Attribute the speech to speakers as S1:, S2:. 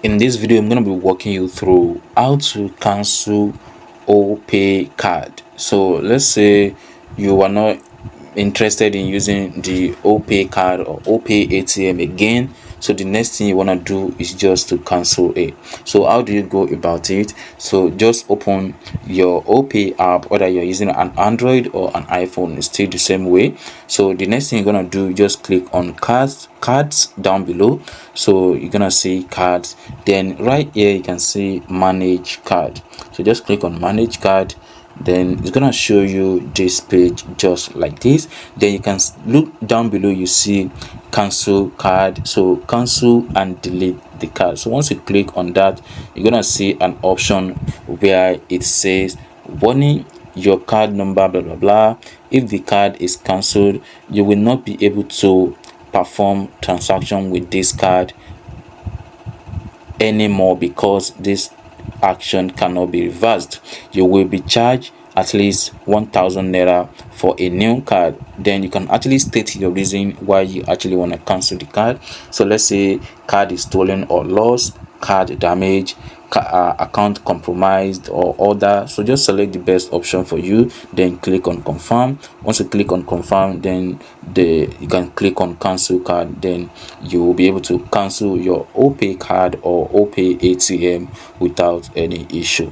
S1: In this video, I'm going to be walking you through how to cancel Opay card. So let's say you are not interested in using the Opay card or Opay ATM again. So the next thing you want to do is just to cancel it. So how do you go about it? So just open your Opay app, whether you're using an Android or an iPhone, it's still the same way. So the next thing you're gonna do, just click on cards down below. So you're gonna see cards, then right here you can see manage card. So just click on manage card, then it's gonna show you this page just like this. Then you can look down below, you see cancel card. So cancel and delete the card. So once you click on that, you're gonna see an option where it says warning, your card number blah blah blah. If the card is cancelled, you will not be able to perform transaction with this card anymore because this action cannot be reversed. You will be charged at least 1,000 naira for a new card. Then you can actually state your reason why you actually want to cancel the card. So let's say card is stolen or lost, card damage, account compromised or other. So just select the best option for you, then click on confirm. Once you click on confirm, then you can click on cancel card. Then you will be able to cancel your Opay card or Opay ATM without any issue.